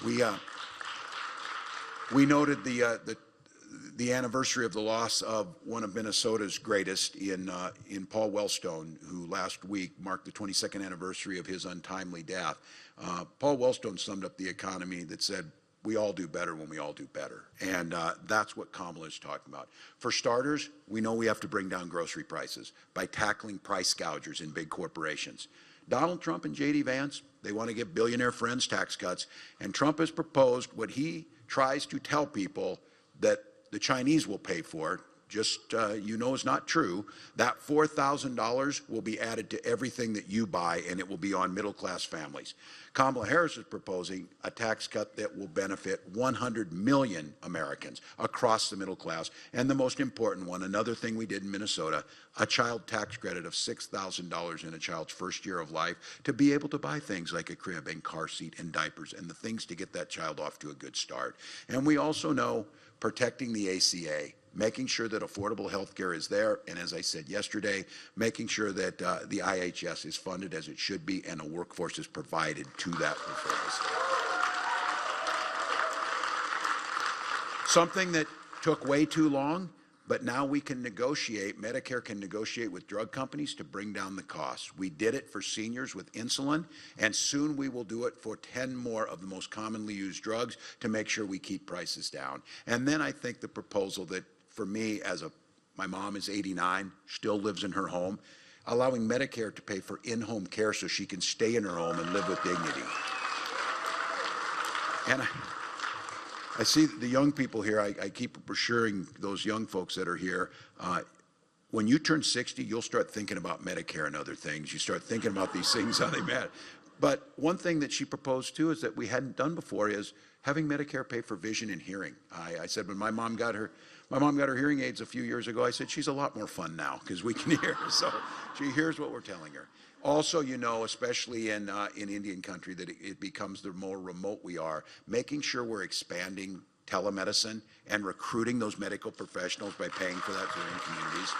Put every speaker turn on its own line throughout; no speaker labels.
We we noted the anniversary of the loss of one of Minnesota's greatest in Paul Wellstone, who last week marked the 22nd anniversary of his untimely death. Paul Wellstone summed up the economy that said, we all do better when we all do better. And that's what Kamala is talking about. For starters, we know we have to bring down grocery prices by tackling price gougers in big corporations. Donald Trump and J.D. Vance, they want to give billionaire friends tax cuts. And Trump has proposed what he tries to tell people that the Chinese will pay for, just is not true. That $4,000 will be added to everything that you buy, and it will be on middle-class families. Kamala Harris is proposing a tax cut that will benefit 100 million Americans across the middle class. And the most important one, another thing we did in Minnesota, a child tax credit of $6,000 in a child's first year of life to be able to buy things like a crib and car seat and diapers and the things to get that child off to a good start. And we also know protecting the ACA, making sure that affordable health care is there, and as I said yesterday, making sure that the IHS is funded as it should be and a workforce is provided to that purpose. Something that took way too long, but now we can negotiate, Medicare can negotiate with drug companies to bring down the costs. We did it for seniors with insulin, and soon we will do it for 10 more of the most commonly used drugs to make sure we keep prices down. And then I think the proposal that for me, my mom is 89, still lives in her home, allowing Medicare to pay for in-home care so she can stay in her home and live with dignity. And I see the young people here, I keep assuring those young folks that are here, when you turn 60, you'll start thinking about Medicare and other things. You start thinking about these things, how they matter. But one thing that she proposed too is that we hadn't done before is having Medicare pay for vision and hearing. I said when my mom got her hearing aids a few years ago, I said, she's a lot more fun now because we can hear her. So she hears what we're telling her. Also, especially in Indian country, that it becomes the more remote we are, making sure we're expanding telemedicine and recruiting those medical professionals by paying for that in communities.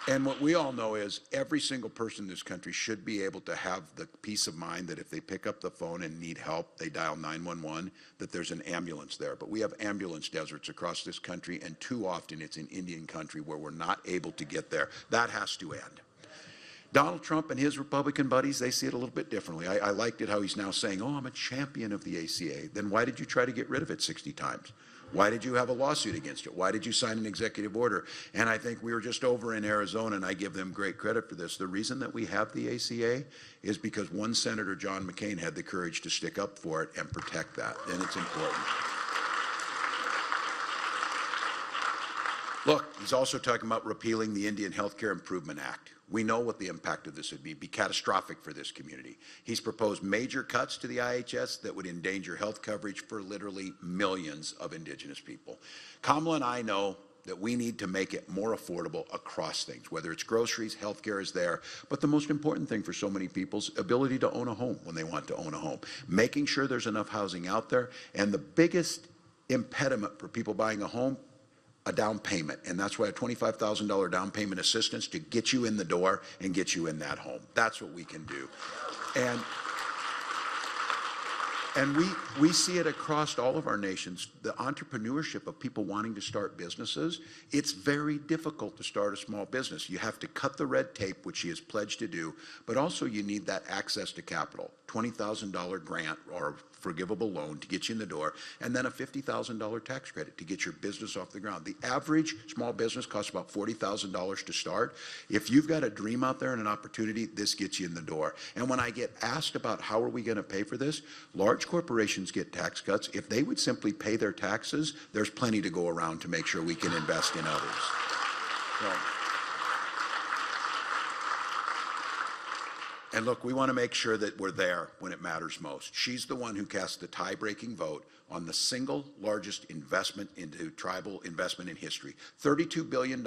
And what we all know is every single person in this country should be able to have the peace of mind that if they pick up the phone and need help, they dial 911, that there's an ambulance there. But we have ambulance deserts across this country, and too often it's in Indian country where we're not able to get there. That has to end. Donald Trump and his Republican buddies, they see it a little bit differently. I liked it how he's now saying, oh, I'm a champion of the ACA. Then why did you try to get rid of it 60 times? Why did you have a lawsuit against it? Why did you sign an executive order? And I think we were just over in Arizona, and I give them great credit for this. The reason that we have the ACA is because one Senator, John McCain, had the courage to stick up for it and protect that, and it's important. Look, he's also talking about repealing the Indian Healthcare Improvement Act. We know what the impact of this would be catastrophic for this community. He's proposed major cuts to the IHS that would endanger health coverage for literally millions of indigenous people. Kamala and I know that we need to make it more affordable across things, whether it's groceries, healthcare is there, but the most important thing for so many people's ability to own a home when they want to own a home, making sure there's enough housing out there, and the biggest impediment for people buying a home, a down payment, and that's why a $25,000 down payment assistance to get you in the door and get you in that home. That's what we can do. And we see it across all of our nations, the entrepreneurship of people wanting to start businesses. It's very difficult to start a small business. You have to cut the red tape, which he has pledged to do, but also you need that access to capital, $20,000 grant or forgivable loan to get you in the door, and then a $50,000 tax credit to get your business off the ground. The average small business costs about $40,000 to start. If you've got a dream out there and an opportunity, this gets you in the door. And when I get asked about how are we going to pay for this, large corporations get tax cuts. If they would simply pay their taxes, there's plenty to go around to make sure we can invest in others. So, and look, we want to make sure that we're there when it matters most. She's the one who cast the tie-breaking vote on the single largest investment into tribal investment in history, $32 billion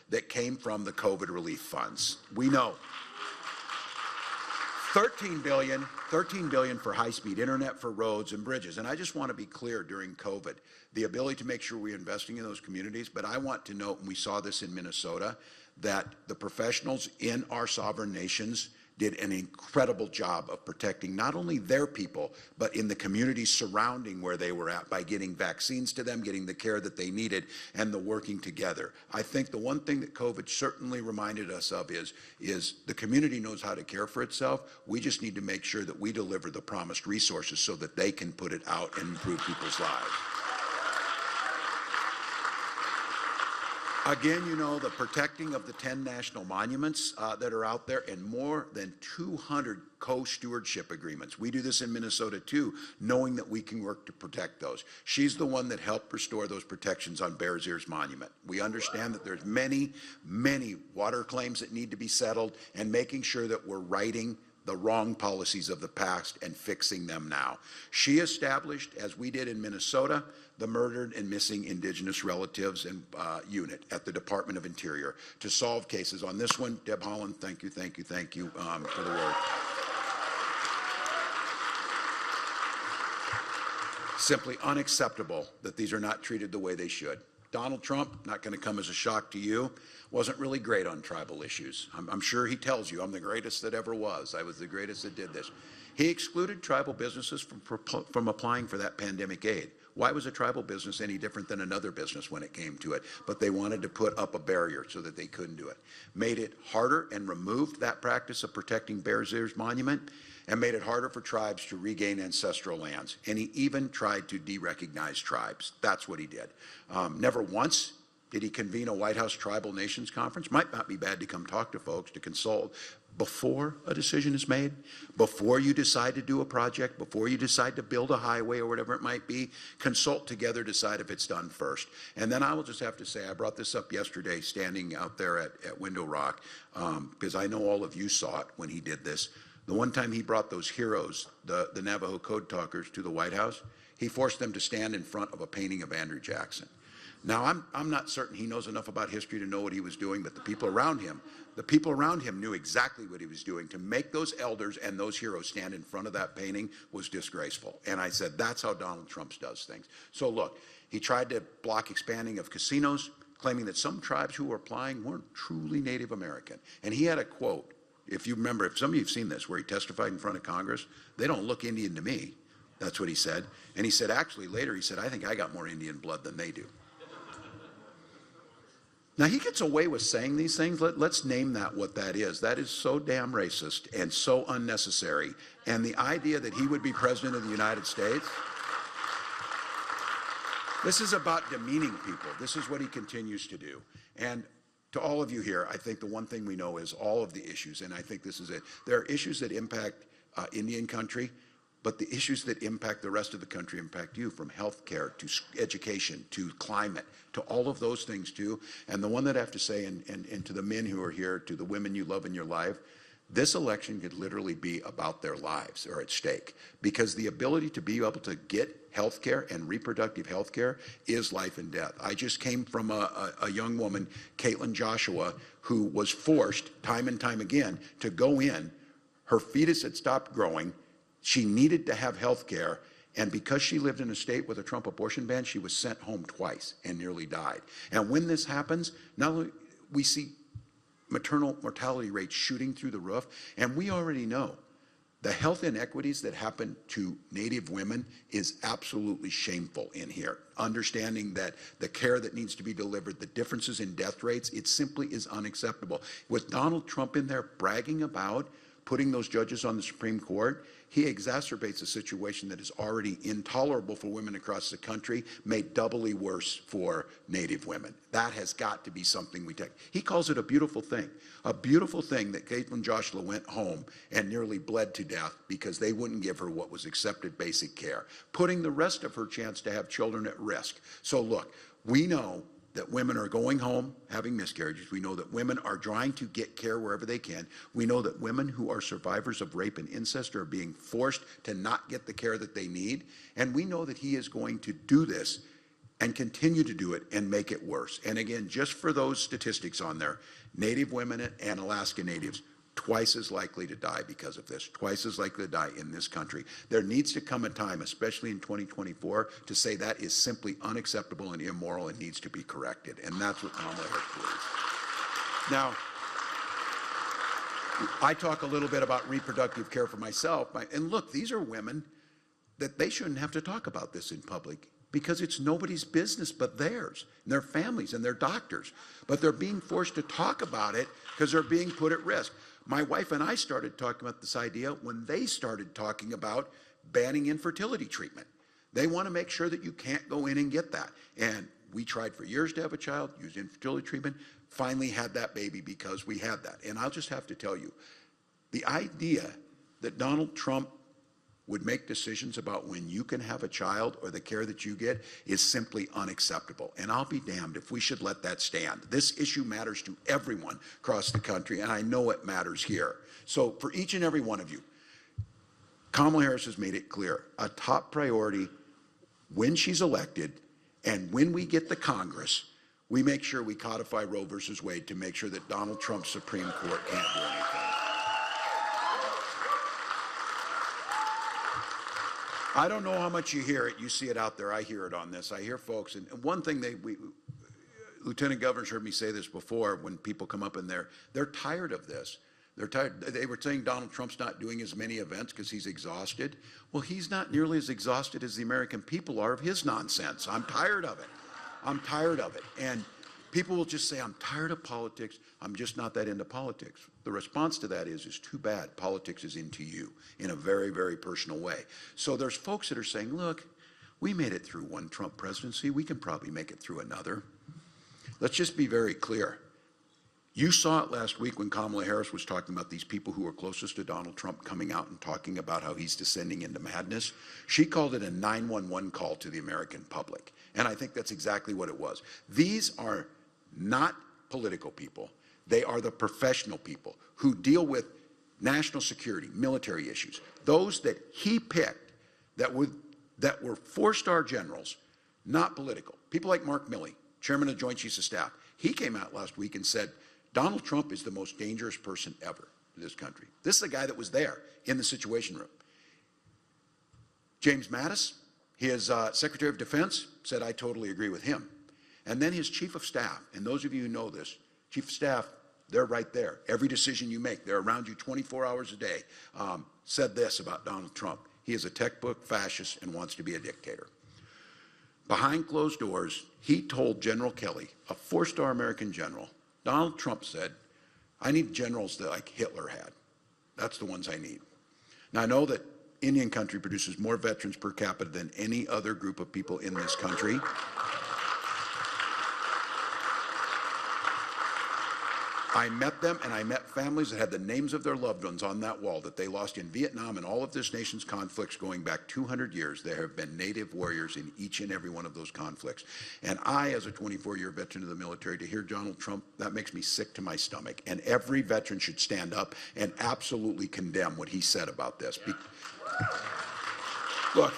that came from the COVID relief funds. We know. $13 billion for high-speed internet, for roads and bridges. And I just want to be clear during COVID, the ability to make sure we're investing in those communities, but I want to note, and we saw this in Minnesota, that the professionals in our sovereign nations did an incredible job of protecting not only their people, but in the communities surrounding where they were at by getting vaccines to them, getting the care that they needed, and the working together. I think the one thing that COVID certainly reminded us of is the community knows how to care for itself. We just need to make sure that we deliver the promised resources so that they can put it out and improve people's lives. Again, you know, the protecting of the 10 national monuments that are out there and more than 200 co-stewardship agreements. We do this in Minnesota too, knowing that we can work to protect those. She's the one that helped restore those protections on Bears Ears Monument. We understand that there's many, many water claims that need to be settled, and making sure that we're righting the wrong policies of the past and fixing them now. She established, as we did in Minnesota, the Murdered and Missing Indigenous Relatives and unit at the Department of Interior to solve cases. On this one, Deb Holland, thank you for the work. Simply unacceptable that these are not treated the way they should. Donald Trump, not going to come as a shock to you, wasn't really great on tribal issues. I'm sure he tells you, I'm the greatest that ever was. I was the greatest that did this. He excluded tribal businesses from applying for that pandemic aid. Why was a tribal business any different than another business when it came to it? But they wanted to put up a barrier so that they couldn't do it. Made it harder and removed that practice of protecting Bears Ears Monument, and made it harder for tribes to regain ancestral lands. And he even tried to de-recognize tribes. That's what he did. Never once did he convene a White House Tribal Nations Conference. Might not be bad to come talk to folks, to consult before a decision is made, before you decide to do a project, before you decide to build a highway or whatever it might be. Consult together, decide if it's done first. And then I will just have to say, I brought this up yesterday standing out there at Window Rock, because I know all of you saw it when he did this. The one time he brought those heroes, the Navajo Code Talkers, to the White House, he forced them to stand in front of a painting of Andrew Jackson. Now, I'm not certain he knows enough about history to know what he was doing, but the people around him knew exactly what he was doing. To make those elders and those heroes stand in front of that painting was disgraceful. And I said, that's how Donald Trump does things. So look, he tried to block expanding of casinos, claiming that some tribes who were applying weren't truly Native American. And he had a quote, if you remember, if some of you have seen this, where he testified in front of Congress, they don't look Indian to me. That's what he said. And he said, actually, later, he said, I think I got more Indian blood than they do. Now, he gets away with saying these things. Let's name that what that is. That is so damn racist and so unnecessary. And the idea that he would be president of the United States, this is about demeaning people. This is what he continues to do. And to all of you here, I think the one thing we know is all of the issues, and I think this is it. There are issues that impact Indian country, but the issues that impact the rest of the country impact you, from health care to education to climate to all of those things too. And the one that I have to say, and to the men who are here, to the women you love in your life, this election could literally be about their lives are at stake, because the ability to be able to get health care and reproductive health care is life and death. I just came from a young woman, Caitlin Joshua, who was forced time and time again to go in. Her fetus had stopped growing. She needed to have health care. And because she lived in a state with a Trump abortion ban, she was sent home twice and nearly died. And when this happens, not only we see maternal mortality rates shooting through the roof, and we already know the health inequities that happen to Native women is absolutely shameful in here. Understanding that the care that needs to be delivered, the differences in death rates, it simply is unacceptable. With Donald Trump in there bragging about putting those judges on the Supreme Court, he exacerbates a situation that is already intolerable for women across the country, made doubly worse for Native women. That has got to be something we take. He calls it a beautiful thing that Caitlin Joshua went home and nearly bled to death because they wouldn't give her what was accepted basic care, putting the rest of her chance to have children at risk. So look, we know that women are going home having miscarriages. We know that women are trying to get care wherever they can. We know that women who are survivors of rape and incest are being forced to not get the care that they need. And we know that he is going to do this and continue to do it and make it worse. And again, just for those statistics on there, Native women and Alaska Natives, twice as likely to die because of this, twice as likely to die in this country. There needs to come a time, especially in 2024, to say that is simply unacceptable and immoral and needs to be corrected. And that's what Kamala Harris believes. Now, I talk a little bit about reproductive care for myself. And look, these are women that they shouldn't have to talk about this in public because it's nobody's business but theirs and their families and their doctors. But they're being forced to talk about it because they're being put at risk. My wife and I started talking about this idea when they started talking about banning infertility treatment. They want to make sure that you can't go in and get that. And we tried for years to have a child, used infertility treatment, finally had that baby because we had that. And I'll just have to tell you, the idea that Donald Trump would make decisions about when you can have a child or the care that you get is simply unacceptable. And I'll be damned if we should let that stand. This issue matters to everyone across the country, and I know it matters here. So for each and every one of you, Kamala Harris has made it clear, a top priority when she's elected and when we get the Congress, we make sure we codify Roe versus Wade to make sure that Donald Trump's Supreme Court can't do anything. I don't know how much you hear it. You see it out there. I hear it on this. I hear folks, and one thing Lieutenant Governor's heard me say this before when people come up in there, they're tired of this. They're tired. They were saying Donald Trump's not doing as many events because he's exhausted. Well, he's not nearly as exhausted as the American people are of his nonsense. I'm tired of it. I'm tired of it. And people will just say, I'm tired of politics. I'm just not that into politics. The response to that is too bad. Politics is into you in a very, very personal way. So there's folks that are saying, look, we made it through one Trump presidency. We can probably make it through another. Let's just be very clear. You saw it last week when Kamala Harris was talking about these people who are closest to Donald Trump coming out and talking about how he's descending into madness. She called it a 911 call to the American public. And I think that's exactly what it was. These are not political people. They are the professional people who deal with national security, military issues. Those that he picked that were four-star generals, not political. People like Mark Milley, chairman of the Joint Chiefs of Staff. He came out last week and said, Donald Trump is the most dangerous person ever in this country. This is the guy that was there in the Situation Room. James Mattis, his Secretary of Defense, said, I totally agree with him. And then his Chief of Staff, and those of you who know this, Chief of Staff, they're right there. Every decision you make, they're around you 24 hours a day, said this about Donald Trump. He is a textbook fascist and wants to be a dictator. Behind closed doors, he told General Kelly, a four-star American general, Donald Trump said, I need generals that like Hitler had. That's the ones I need. Now, I know that Indian country produces more veterans per capita than any other group of people in this country. I met them, and I met families that had the names of their loved ones on that wall that they lost in Vietnam and all of this nation's conflicts going back 200 years. There have been native warriors in each and every one of those conflicts. And I, as a 24-year veteran of the military, to hear Donald Trump, that makes me sick to my stomach. And every veteran should stand up and absolutely condemn what he said about this. Look,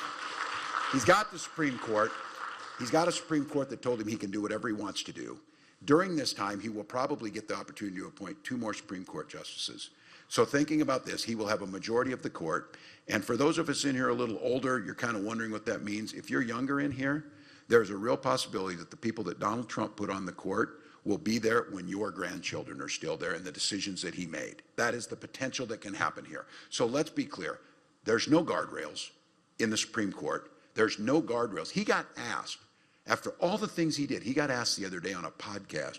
he's got the Supreme Court. He's got a Supreme Court that told him he can do whatever he wants to do. During this time, he will probably get the opportunity to appoint 2 more Supreme Court justices. So thinking about this, he will have a majority of the court. And for those of us in here a little older, you're kind of wondering what that means. If you're younger in here, there's a real possibility that the people that Donald Trump put on the court will be there when your grandchildren are still there and the decisions that he made. That is the potential that can happen here. So let's be clear. There's no guardrails in the Supreme Court. There's no guardrails. He got asked, after all the things he did, he got asked the other day on a podcast,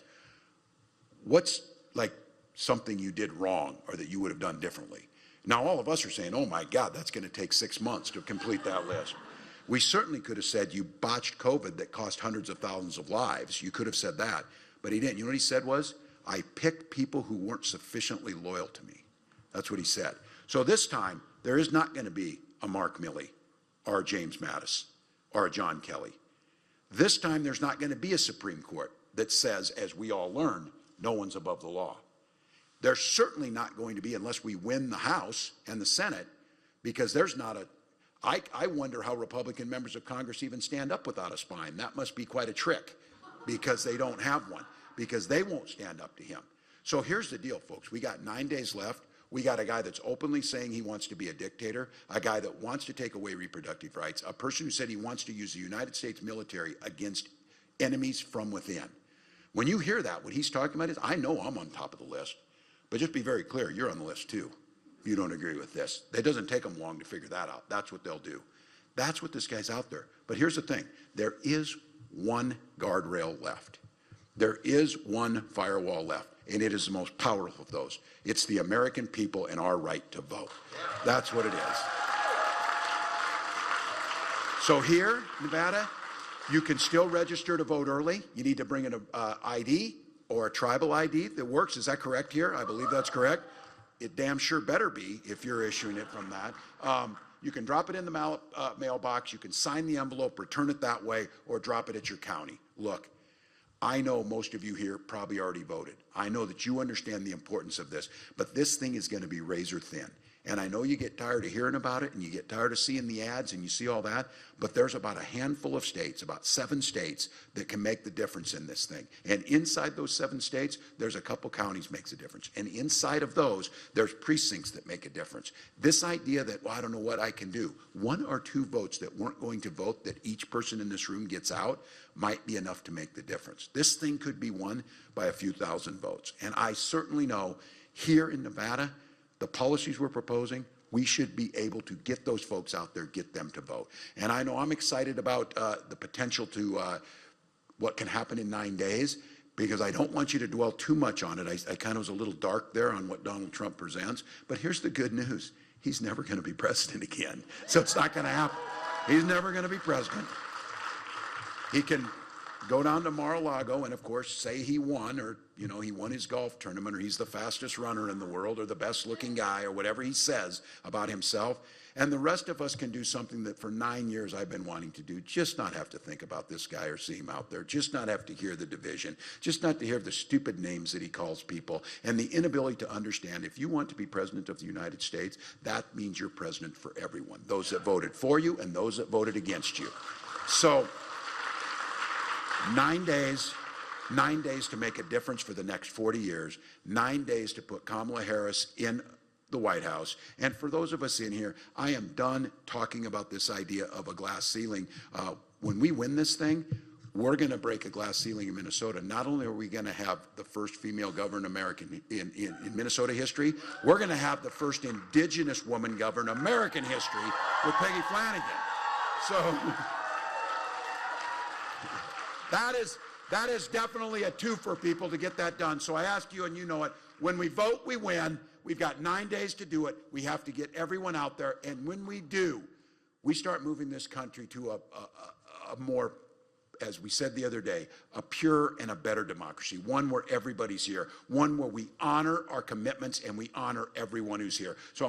what's like something you did wrong or that you would have done differently? Now, all of us are saying, oh my God, that's going to take 6 months to complete that list. We certainly could have said you botched COVID that cost hundreds of thousands of lives. You could have said that, but he didn't. You know what he said was, I picked people who weren't sufficiently loyal to me. That's what he said. So this time, there is not going to be a Mark Milley or a James Mattis or a John Kelly. This time, there's not going to be a Supreme Court that says, as we all learn, no one's above the law. There's certainly not going to be unless we win the House and the Senate, because there's not a, I wonder how Republican members of Congress even stand up without a spine. That must be quite a trick, because they don't have one, because they won't stand up to him. So here's the deal, folks. We got 9 days left. We got a guy that's openly saying he wants to be a dictator, a guy that wants to take away reproductive rights, a person who said he wants to use the United States military against enemies from within. When you hear that, what he's talking about is, I know I'm on top of the list, But just be very clear, you're on the list too, if you don't agree with this. It doesn't take them long to figure that out. That's what they'll do. That's what this guy's out there. But here's the thing. There is one guardrail left. There is one firewall left, and it is the most powerful of those. It's the American people and our right to vote. That's what it is. So here, Nevada, you can still register to vote early. You need to bring an ID or a tribal ID that works. Is that correct here? I believe that's correct. It damn sure better be if you're issuing it from that. You can drop it in the mailbox. You can sign the envelope, return it that way, or drop it at your county. Look, I know most of you here probably already voted. I know that you understand the importance of this, but this thing is going to be razor thin. And I know you get tired of hearing about it and you get tired of seeing the ads and you see all that, but there's about a handful of states, about 7 states, that can make the difference in this thing. And inside those 7 states, there's a couple counties makes a difference. And inside of those, there's precincts that make a difference. This idea that, well, I don't know what I can do, 1 or 2 votes that weren't going to vote that each person in this room gets out might be enough to make the difference. This thing could be won by a few thousand votes. And I certainly know here in Nevada, the policies we're proposing, we should be able to get those folks out there, get them to vote. And I know I'm excited about the potential to what can happen in 9 days, because I don't want you to dwell too much on it. I kind of was a little dark there on what Donald Trump presents. But here's the good news. He's never going to be president again. So it's not going to happen. He's never going to be president. He can go down to Mar-a-Lago and, of course, say he won, or, you know, he won his golf tournament, or he's the fastest runner in the world, or the best looking guy, or whatever he says about himself. And the rest of us can do something that for 9 years I've been wanting to do, just not have to think about this guy or see him out there, just not have to hear the division, just not to hear the stupid names that he calls people, and the inability to understand if you want to be president of the United States, that means you're president for everyone, those that voted for you and those that voted against you. So 9 days, 9 days to make a difference for the next 40 years, 9 days to put Kamala Harris in the White House. And for those of us in here, I am done talking about this idea of a glass ceiling. When we win this thing, we're going to break a glass ceiling in Minnesota. Not only are we going to have the first female governor in Minnesota history, we're going to have the first indigenous woman governor in American history with Peggy Flanagan. So that is definitely a two for people to get that done. So I ask you, and you know it, when we vote, we win. We've got 9 days to do it. We have to get everyone out there. And when we do, we start moving this country to a more, as we said the other day, a pure and a better democracy, one where everybody's here, one where we honor our commitments and we honor everyone who's here. So I want